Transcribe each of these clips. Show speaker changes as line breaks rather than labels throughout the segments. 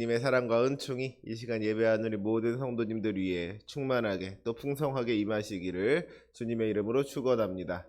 님의 사랑과 은총이 이 시간 예배하는 우리 모든 성도님들 위해 충만하게 또 풍성하게 임하시기를 주님의 이름으로 축원합니다.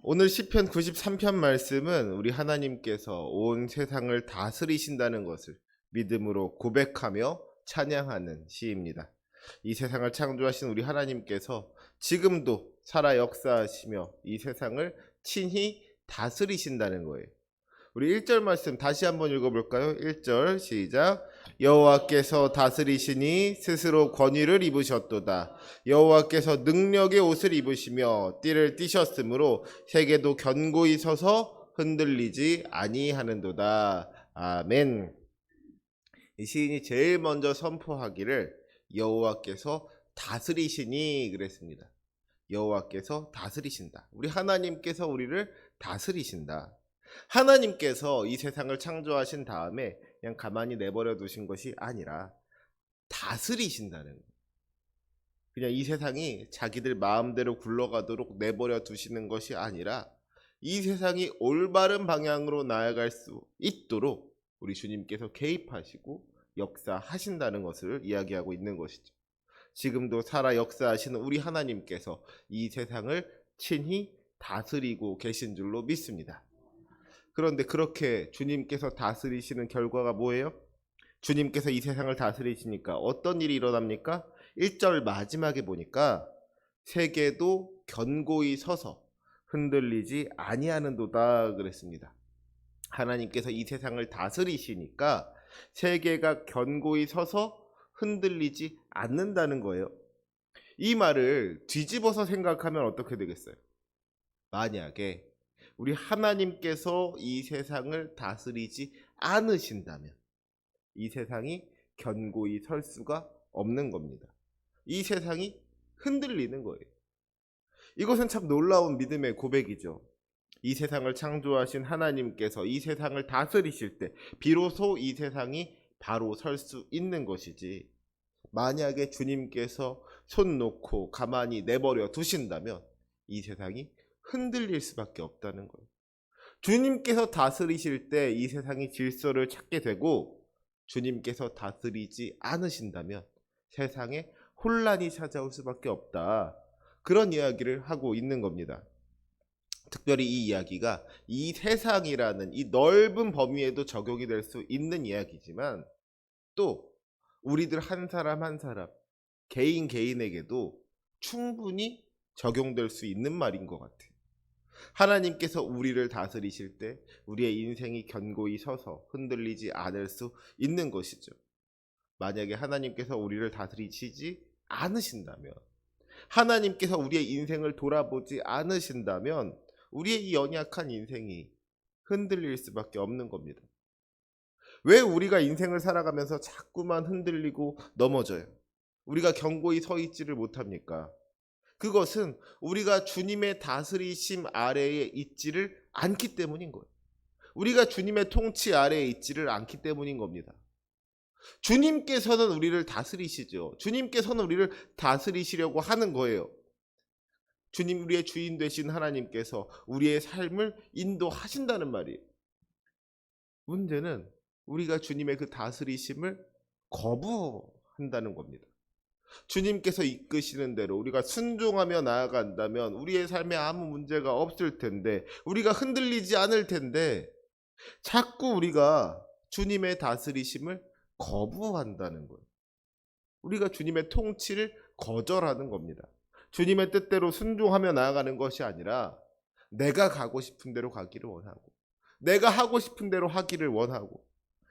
오늘 시편 93편 말씀은 우리 하나님께서 온 세상을 다스리신다는 것을 믿음으로 고백하며 찬양하는 시입니다. 이 세상을 창조하신 우리 하나님께서 지금도 살아 역사하시며 이 세상을 친히 다스리신다는 거예요. 우리 1절 말씀 다시 한번 읽어볼까요? 1절 시작. 여호와께서 다스리시니 스스로 권위를 입으셨도다. 여호와께서 능력의 옷을 입으시며 띠를 띠셨으므로 세계도 견고히 서서 흔들리지 아니하는도다. 아멘. 이 시인이 제일 먼저 선포하기를 여호와께서 다스리시니 그랬습니다. 여호와께서 다스리신다. 우리 하나님께서 우리를 다스리신다. 하나님께서 이 세상을 창조하신 다음에 그냥 가만히 내버려 두신 것이 아니라 다스리신다는 거예요. 그냥 이 세상이 자기들 마음대로 굴러가도록 내버려 두시는 것이 아니라 이 세상이 올바른 방향으로 나아갈 수 있도록 우리 주님께서 개입하시고 역사하신다는 것을 이야기하고 있는 것이죠. 지금도 살아 역사하시는 우리 하나님께서 이 세상을 친히 다스리고 계신 줄로 믿습니다. 그런데 그렇게 주님께서 다스리시는 결과가 뭐예요? 주님께서 이 세상을 다스리시니까 어떤 일이 일어납니까? 1절 마지막에 보니까 세계도 견고히 서서 흔들리지 아니하는도다 그랬습니다. 하나님께서 이 세상을 다스리시니까 세계가 견고히 서서 흔들리지 않는다는 거예요. 이 말을 뒤집어서 생각하면 어떻게 되겠어요? 만약에 우리 하나님께서 이 세상을 다스리지 않으신다면 이 세상이 견고히 설 수가 없는 겁니다. 이 세상이 흔들리는 거예요. 이것은 참 놀라운 믿음의 고백이죠. 이 세상을 창조하신 하나님께서 이 세상을 다스리실 때 비로소 이 세상이 바로 설 수 있는 것이지, 만약에 주님께서 손 놓고 가만히 내버려 두신다면 이 세상이 흔들릴 수밖에 없다는 거예요. 주님께서 다스리실 때 이 세상이 질서를 찾게 되고, 주님께서 다스리지 않으신다면 세상에 혼란이 찾아올 수밖에 없다. 그런 이야기를 하고 있는 겁니다. 특별히 이 이야기가 이 세상이라는 이 넓은 범위에도 적용이 될 수 있는 이야기지만, 또 우리들 한 사람 한 사람 개인에게도 충분히 적용될 수 있는 말인 것 같아요. 하나님께서 우리를 다스리실 때 우리의 인생이 견고히 서서 흔들리지 않을 수 있는 것이죠. 만약에 하나님께서 우리를 다스리시지 않으신다면, 하나님께서 우리의 인생을 돌아보지 않으신다면 우리의 이 연약한 인생이 흔들릴 수밖에 없는 겁니다. 왜 우리가 인생을 살아가면서 자꾸만 흔들리고 넘어져요? 우리가 견고히 서 있지를 못합니까? 그것은 우리가 주님의 다스리심 아래에 있지를 않기 때문인 거예요. 우리가 주님의 통치 아래에 있지를 않기 때문인 겁니다. 주님께서는 우리를 다스리시죠. 주님께서는 우리를 다스리시려고 하는 거예요. 주님, 우리의 주인 되신 하나님께서 우리의 삶을 인도하신다는 말이에요. 문제는 우리가 주님의 그 다스리심을 거부한다는 겁니다. 주님께서 이끄시는 대로 우리가 순종하며 나아간다면 우리의 삶에 아무 문제가 없을 텐데, 우리가 흔들리지 않을 텐데, 자꾸 우리가 주님의 다스리심을 거부한다는 거예요. 우리가 주님의 통치를 거절하는 겁니다. 주님의 뜻대로 순종하며 나아가는 것이 아니라 내가 가고 싶은 대로 가기를 원하고, 내가 하고 싶은 대로 하기를 원하고,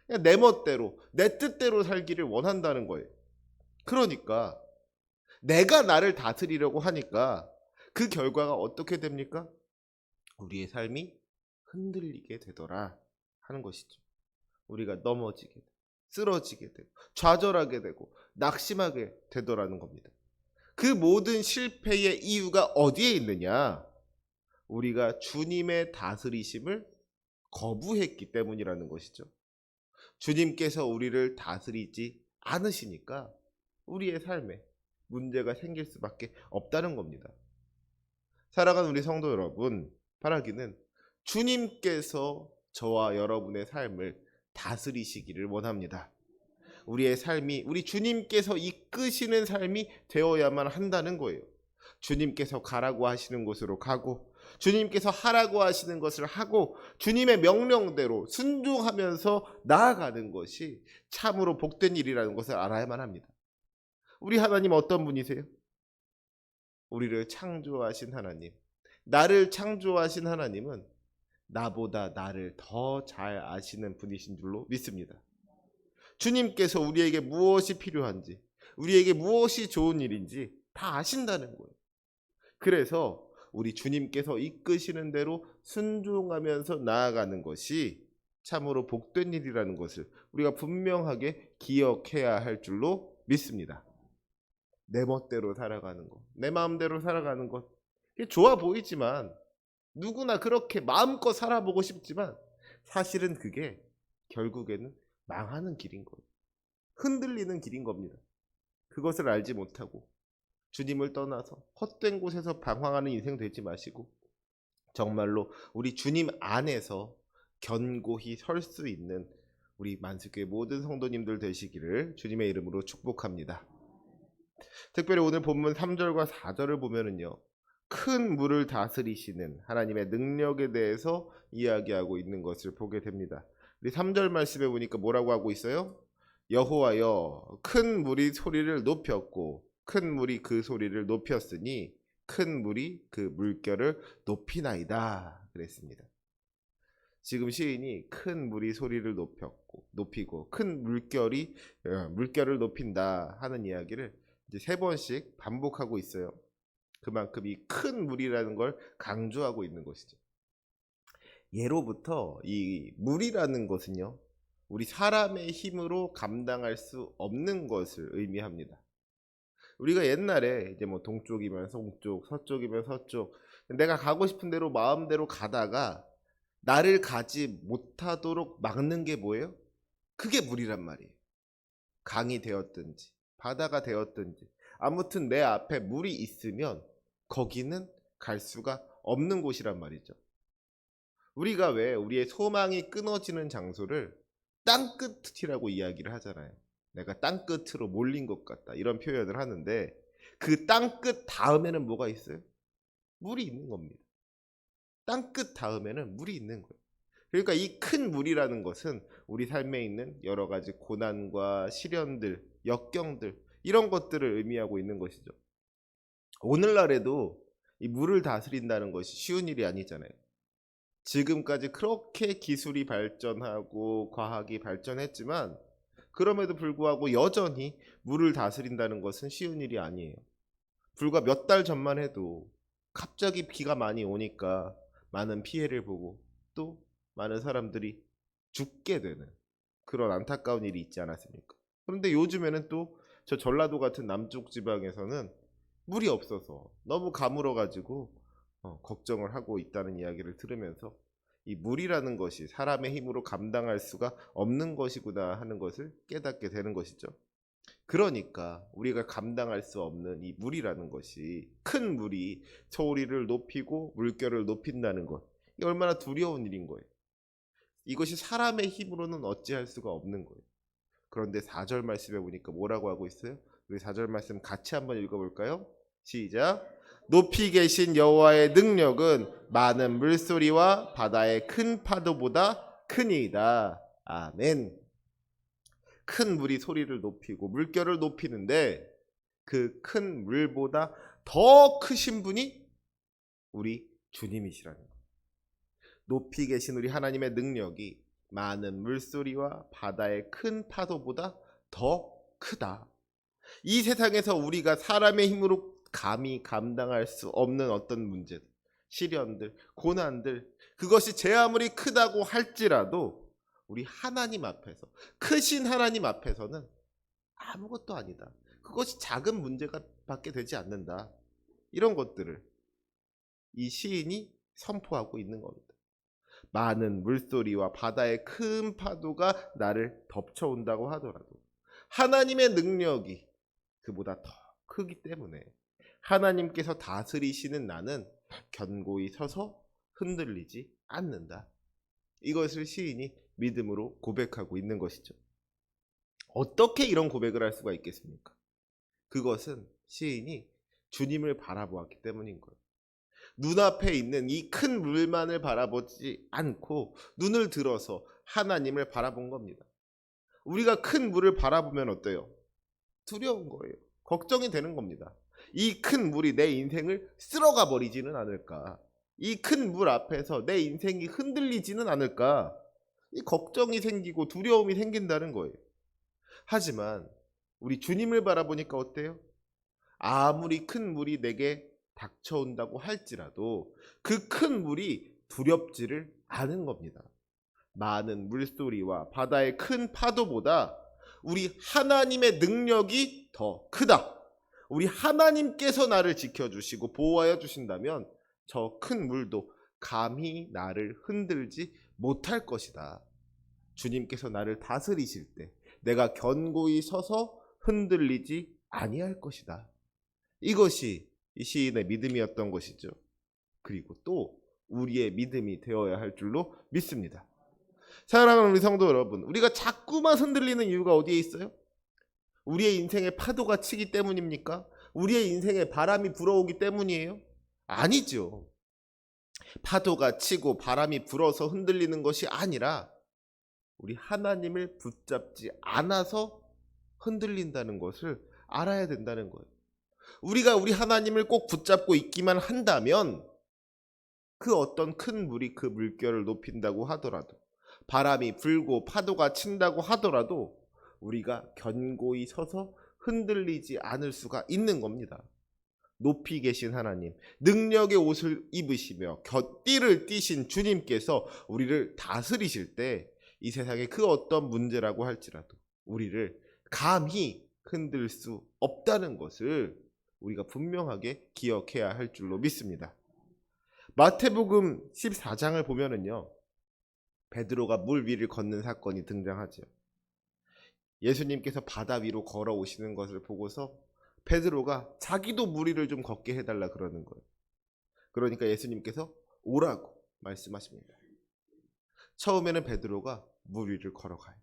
그냥 내 멋대로 내 뜻대로 살기를 원한다는 거예요. 그러니까 내가 나를 다스리려고 하니까 그 결과가 어떻게 됩니까? 우리의 삶이 흔들리게 되더라 하는 것이죠. 우리가 넘어지게 되고 쓰러지게 되고 좌절하게 되고 낙심하게 되더라는 겁니다. 그 모든 실패의 이유가 어디에 있느냐? 우리가 주님의 다스리심을 거부했기 때문이라는 것이죠. 주님께서 우리를 다스리지 않으시니까 우리의 삶에 문제가 생길 수밖에 없다는 겁니다. 사랑하는 우리 성도 여러분, 바라기는 주님께서 저와 여러분의 삶을 다스리시기를 원합니다. 우리의 삶이 우리 주님께서 이끄시는 삶이 되어야만 한다는 거예요. 주님께서 가라고 하시는 곳으로 가고 주님께서 하라고 하시는 것을 하고 주님의 명령대로 순종하면서 나아가는 것이 참으로 복된 일이라는 것을 알아야만 합니다. 우리 하나님 어떤 분이세요? 우리를 창조하신 하나님. 나를 창조하신 하나님은 나보다 나를 더 잘 아시는 분이신 줄로 믿습니다. 주님께서 우리에게 무엇이 필요한지, 우리에게 무엇이 좋은 일인지 다 아신다는 거예요. 그래서 우리 주님께서 이끄시는 대로 순종하면서 나아가는 것이 참으로 복된 일이라는 것을 우리가 분명하게 기억해야 할 줄로 믿습니다. 내 멋대로 살아가는 것, 내 마음대로 살아가는 것, 이게 좋아 보이지만 누구나 그렇게 마음껏 살아보고 싶지만 사실은 그게 결국에는 망하는 길인 거예요. 흔들리는 길인 겁니다. 그것을 알지 못하고 주님을 떠나서 헛된 곳에서 방황하는 인생 되지 마시고 정말로 우리 주님 안에서 견고히 설 수 있는 우리 만수교회 모든 성도님들 되시기를 주님의 이름으로 축복합니다. 특별히 오늘 본문 3절과 4절을 보면은요, 큰 물을 다스리시는 하나님의 능력에 대해서 이야기하고 있는 것을 보게 됩니다. 우리 3절 말씀에 보니까 뭐라고 하고 있어요? 여호와여, 큰 물이 소리를 높였고 큰 물이 그 소리를 높였으니 큰 물이 그 물결을 높이나이다 그랬습니다. 지금 시인이 큰 물이 소리를 높이고 큰 물결을 높인다 하는 이야기를 이제 3번씩 반복하고 있어요. 그만큼 이 큰 물이라는 걸 강조하고 있는 것이죠. 예로부터 이 물이라는 것은요, 우리 사람의 힘으로 감당할 수 없는 것을 의미합니다. 우리가 옛날에 이제 뭐 동쪽이면 동쪽, 서쪽이면 서쪽, 내가 가고 싶은 대로 마음대로 가다가 나를 가지 못하도록 막는 게 뭐예요? 그게 물이란 말이에요. 강이 되었든지 바다가 되었든지 아무튼 내 앞에 물이 있으면 거기는 갈 수가 없는 곳이란 말이죠. 우리가 왜 우리의 소망이 끊어지는 장소를 땅끝이라고 이야기를 하잖아요. 내가 땅끝으로 몰린 것 같다 이런 표현을 하는데 그 땅끝 다음에는 뭐가 있어요? 물이 있는 겁니다. 땅끝 다음에는 물이 있는 거예요. 그러니까 이 큰 물이라는 것은 우리 삶에 있는 여러 가지 고난과 시련들, 역경들 이런 것들을 의미하고 있는 것이죠. 오늘날에도 이 물을 다스린다는 것이 쉬운 일이 아니잖아요. 지금까지 그렇게 기술이 발전하고 과학이 발전했지만 그럼에도 불구하고 여전히 물을 다스린다는 것은 쉬운 일이 아니에요. 불과 몇 달 전만 해도 갑자기 비가 많이 오니까 많은 피해를 보고 또 많은 사람들이 죽게 되는 그런 안타까운 일이 있지 않았습니까? 그런데 요즘에는 또 저 전라도 같은 남쪽 지방에서는 물이 없어서 너무 가물어가지고 걱정을 하고 있다는 이야기를 들으면서 이 물이라는 것이 사람의 힘으로 감당할 수가 없는 것이구나 하는 것을 깨닫게 되는 것이죠. 그러니까 우리가 감당할 수 없는 이 물이라는 것이 큰 물이 소리를 높이고 물결을 높인다는 것, 이게 얼마나 두려운 일인 거예요. 이것이 사람의 힘으로는 어찌할 수가 없는 거예요. 그런데 4절 말씀에 보니까 뭐라고 하고 있어요? 우리 4절 말씀 같이 한번 읽어볼까요? 시작. 높이 계신 여호와의 능력은 많은 물소리와 바다의 큰 파도보다 크니이다. 아멘. 큰 물이 소리를 높이고 물결을 높이는데 그 큰 물보다 더 크신 분이 우리 주님이시라는 거예요. 높이 계신 우리 하나님의 능력이 많은 물소리와 바다의 큰 파도보다 더 크다. 이 세상에서 우리가 사람의 힘으로 감히 감당할 수 없는 어떤 문제들, 시련들, 고난들, 그것이 제 아무리 크다고 할지라도 우리 하나님 앞에서, 크신 하나님 앞에서는 아무것도 아니다. 그것이 작은 문제가 밖에 되지 않는다. 이런 것들을 이 시인이 선포하고 있는 겁니다. 많은 물소리와 바다의 큰 파도가 나를 덮쳐온다고 하더라도 하나님의 능력이 그보다 더 크기 때문에 하나님께서 다스리시는 나는 견고히 서서 흔들리지 않는다. 이것을 시인이 믿음으로 고백하고 있는 것이죠. 어떻게 이런 고백을 할 수가 있겠습니까? 그것은 시인이 주님을 바라보았기 때문인 거예요. 눈앞에 있는 이 큰 물만을 바라보지 않고 눈을 들어서 하나님을 바라본 겁니다. 우리가 큰 물을 바라보면 어때요? 두려운 거예요. 걱정이 되는 겁니다. 이 큰 물이 내 인생을 쓸어가 버리지는 않을까? 이 큰 물 앞에서 내 인생이 흔들리지는 않을까? 이 걱정이 생기고 두려움이 생긴다는 거예요. 하지만 우리 주님을 바라보니까 어때요? 아무리 큰 물이 내게 닥쳐온다고 할지라도 그 큰 물이 두렵지를 않은 겁니다. 많은 물소리와 바다의 큰 파도보다 우리 하나님의 능력이 더 크다. 우리 하나님께서 나를 지켜주시고 보호하여 주신다면 저 큰 물도 감히 나를 흔들지 못할 것이다. 주님께서 나를 다스리실 때 내가 견고히 서서 흔들리지 아니할 것이다. 이것이 이 시인의 믿음이었던 것이죠. 그리고 또 우리의 믿음이 되어야 할 줄로 믿습니다. 사랑하는 우리 성도 여러분, 우리가 자꾸만 흔들리는 이유가 어디에 있어요? 우리의 인생에 파도가 치기 때문입니까? 우리의 인생에 바람이 불어오기 때문이에요? 아니죠. 파도가 치고 바람이 불어서 흔들리는 것이 아니라 우리 하나님을 붙잡지 않아서 흔들린다는 것을 알아야 된다는 거예요. 우리가 우리 하나님을 꼭 붙잡고 있기만 한다면 그 어떤 큰 물이 그 물결을 높인다고 하더라도, 바람이 불고 파도가 친다고 하더라도 우리가 견고히 서서 흔들리지 않을 수가 있는 겁니다. 높이 계신 하나님, 능력의 옷을 입으시며 곁띠를 띠신 주님께서 우리를 다스리실 때 이 세상의 그 어떤 문제라고 할지라도 우리를 감히 흔들 수 없다는 것을 우리가 분명하게 기억해야 할 줄로 믿습니다. 마태복음 14장을 보면은요, 베드로가 물 위를 걷는 사건이 등장하죠. 예수님께서 바다 위로 걸어오시는 것을 보고서 베드로가 자기도 물 위를 좀 걷게 해달라 그러는 거예요. 그러니까 예수님께서 오라고 말씀하십니다. 처음에는 베드로가 물 위를 걸어가요.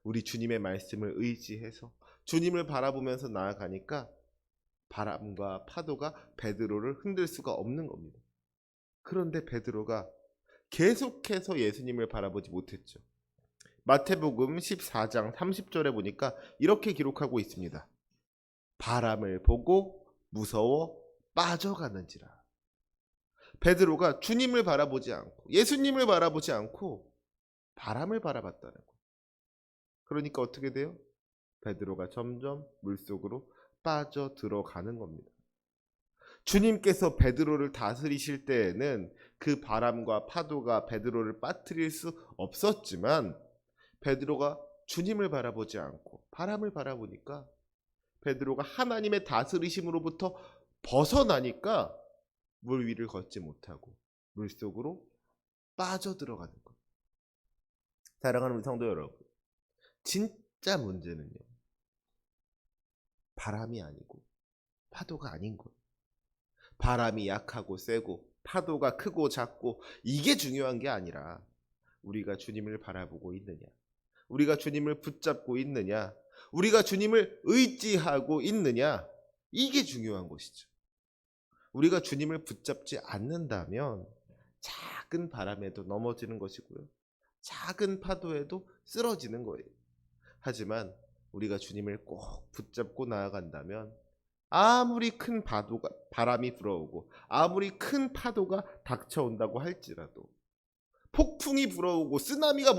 우리 주님의 말씀을 의지해서 주님을 바라보면서 나아가니까 바람과 파도가 베드로를 흔들 수가 없는 겁니다. 그런데 베드로가 계속해서 예수님을 바라보지 못했죠. 마태복음 14장 30절에 보니까 이렇게 기록하고 있습니다. 바람을 보고 무서워 빠져가는지라. 베드로가 주님을 바라보지 않고 예수님을 바라보지 않고 바람을 바라봤다는 거예요. 그러니까 어떻게 돼요? 베드로가 점점 물속으로 빠져 들어가는 겁니다. 주님께서 베드로를 다스리실 때에는 그 바람과 파도가 베드로를 빠뜨릴 수 없었지만 베드로가 주님을 바라보지 않고 바람을 바라보니까 베드로가 하나님의 다스리심으로부터 벗어나니까 물 위를 걷지 못하고 물속으로 빠져들어가는 것. 사랑하는 우리 성도 여러분, 진짜 문제는요, 바람이 아니고 파도가 아닌 거예요. 바람이 약하고 세고 파도가 크고 작고 이게 중요한 게 아니라 우리가 주님을 바라보고 있느냐, 우리가 주님을 붙잡고 있느냐, 우리가 주님을 의지하고 있느냐, 이게 중요한 것이죠. 우리가 주님을 붙잡지 않는다면 작은 바람에도 넘어지는 것이고요, 작은 파도에도 쓰러지는 거예요. 하지만 우리가 주님을 꼭 붙잡고 나아간다면 아무리 큰 바람이 불어오고 아무리 큰 파도가 닥쳐온다고 할지라도, 폭풍이 불어오고 쓰나미가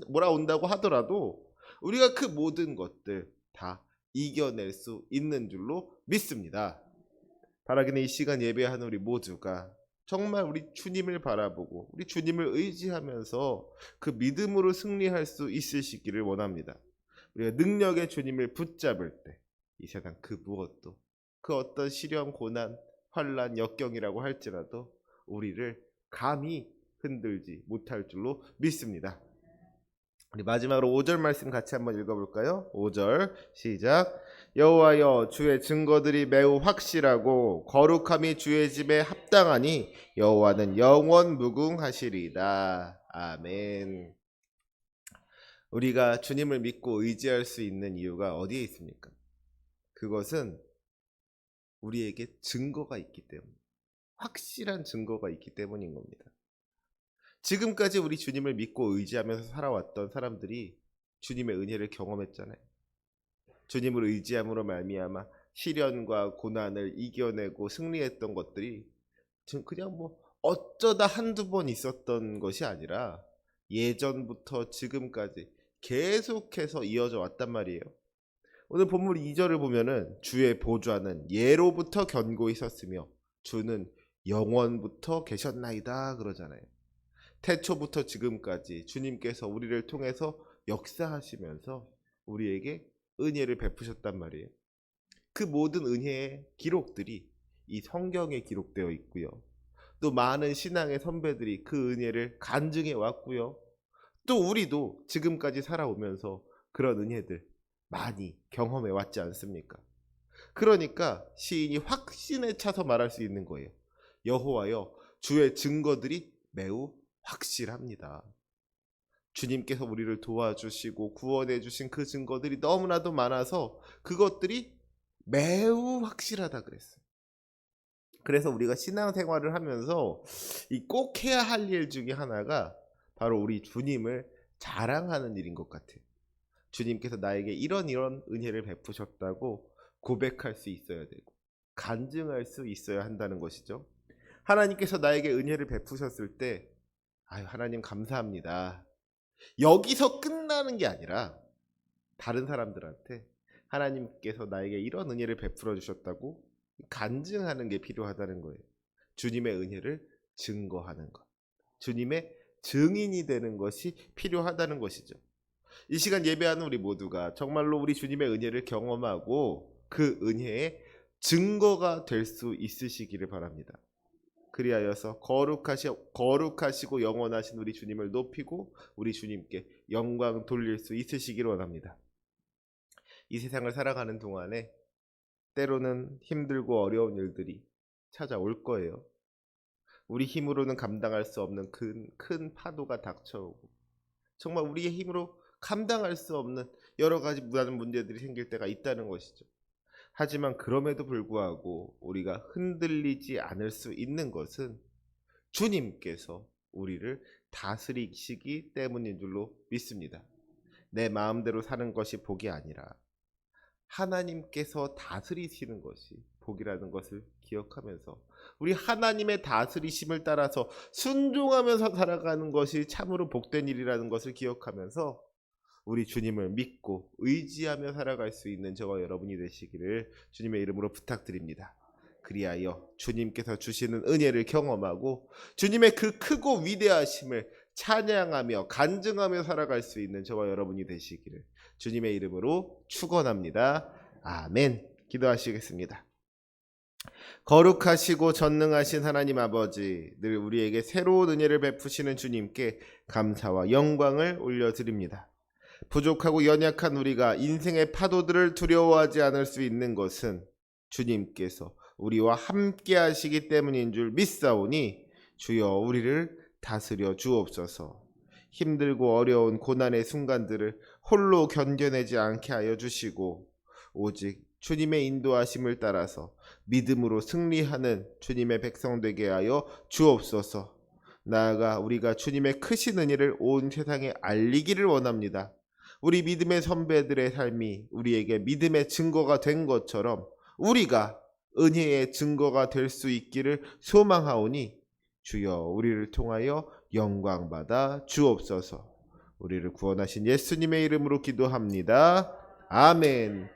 몰아온다고 하더라도 우리가 그 모든 것들 다 이겨낼 수 있는 줄로 믿습니다. 바라기는 이 시간 예배하는 우리 모두가 정말 우리 주님을 바라보고 우리 주님을 의지하면서 그 믿음으로 승리할 수 있으시기를 원합니다. 우리가 능력의 주님을 붙잡을 때 이 세상 그 무엇도, 그 어떤 시련, 고난, 환난, 역경이라고 할지라도 우리를 감히 흔들지 못할 줄로 믿습니다. 우리 마지막으로 5절 말씀 같이 한번 읽어볼까요? 5절 시작. 여호와여, 주의 증거들이 매우 확실하고 거룩함이 주의 집에 합당하니 여호와는 영원 무궁하시리이다. 아멘. 우리가 주님을 믿고 의지할 수 있는 이유가 어디에 있습니까? 그것은 우리에게 증거가 있기 때문, 확실한 증거가 있기 때문인 겁니다. 지금까지 우리 주님을 믿고 의지하면서 살아왔던 사람들이 주님의 은혜를 경험했잖아요. 주님을 의지함으로 말미암아 시련과 고난을 이겨내고 승리했던 것들이 그냥 뭐 어쩌다 한두 번 있었던 것이 아니라 예전부터 지금까지 계속해서 이어져 왔단 말이에요. 오늘 본문 2절을 보면은 주의 보좌는 예로부터 견고히 섰으며 주는 영원부터 계셨나이다 그러잖아요. 태초부터 지금까지 주님께서 우리를 통해서 역사하시면서 우리에게 은혜를 베푸셨단 말이에요. 그 모든 은혜의 기록들이 이 성경에 기록되어 있고요. 또 많은 신앙의 선배들이 그 은혜를 간증해 왔고요. 또 우리도 지금까지 살아오면서 그런 은혜들 많이 경험해 왔지 않습니까? 그러니까 시인이 확신에 차서 말할 수 있는 거예요. 여호와여, 주의 증거들이 매우 확실합니다. 주님께서 우리를 도와주시고 구원해 주신 그 증거들이 너무나도 많아서 그것들이 매우 확실하다 그랬어요. 그래서 우리가 신앙생활을 하면서 이 꼭 해야 할 일 중에 하나가 바로 우리 주님을 자랑하는 일인 것 같아요. 주님께서 나에게 이런 은혜를 베푸셨다고 고백할 수 있어야 되고 간증할 수 있어야 한다는 것이죠. 하나님께서 나에게 은혜를 베푸셨을 때 하나님 감사합니다. 여기서 끝나는 게 아니라 다른 사람들한테 하나님께서 나에게 이런 은혜를 베풀어 주셨다고 간증하는 게 필요하다는 거예요. 주님의 은혜를 증거하는 것, 주님의 증인이 되는 것이 필요하다는 것이죠. 이 시간 예배하는 우리 모두가 정말로 우리 주님의 은혜를 경험하고 그 은혜의 증거가 될 수 있으시기를 바랍니다. 그리하여서 거룩하시고 영원하신 우리 주님을 높이고 우리 주님께 영광 돌릴 수 있으시기를 원합니다. 이 세상을 살아가는 동안에 때로는 힘들고 어려운 일들이 찾아올 거예요. 우리 힘으로는 감당할 수 없는 큰 파도가 닥쳐오고 정말 우리의 힘으로 감당할 수 없는 여러 가지 많은 문제들이 생길 때가 있다는 것이죠. 하지만 그럼에도 불구하고 우리가 흔들리지 않을 수 있는 것은 주님께서 우리를 다스리시기 때문인 줄로 믿습니다. 내 마음대로 사는 것이 복이 아니라 하나님께서 다스리시는 것이 복이라는 것을 기억하면서 우리 하나님의 다스리심을 따라서 순종하면서 살아가는 것이 참으로 복된 일이라는 것을 기억하면서 우리 주님을 믿고 의지하며 살아갈 수 있는 저와 여러분이 되시기를 주님의 이름으로 부탁드립니다. 그리하여 주님께서 주시는 은혜를 경험하고 주님의 그 크고 위대하심을 찬양하며 간증하며 살아갈 수 있는 저와 여러분이 되시기를 주님의 이름으로 축원합니다. 아멘. 기도하시겠습니다. 거룩하시고 전능하신 하나님 아버지, 늘 우리에게 새로운 은혜를 베푸시는 주님께 감사와 영광을 올려드립니다. 부족하고 연약한 우리가 인생의 파도들을 두려워하지 않을 수 있는 것은 주님께서 우리와 함께 하시기 때문인 줄 믿사오니 주여 우리를 다스려 주옵소서. 힘들고 어려운 고난의 순간들을 홀로 견뎌내지 않게 하여 주시고 오직 주님의 인도하심을 따라서 믿음으로 승리하는 주님의 백성 되게 하여 주옵소서. 나아가 우리가 주님의 크신 은혜를 온 세상에 알리기를 원합니다. 우리 믿음의 선배들의 삶이 우리에게 믿음의 증거가 된 것처럼 우리가 은혜의 증거가 될 수 있기를 소망하오니 주여 우리를 통하여 영광받아 주옵소서. 우리를 구원하신 예수님의 이름으로 기도합니다. 아멘.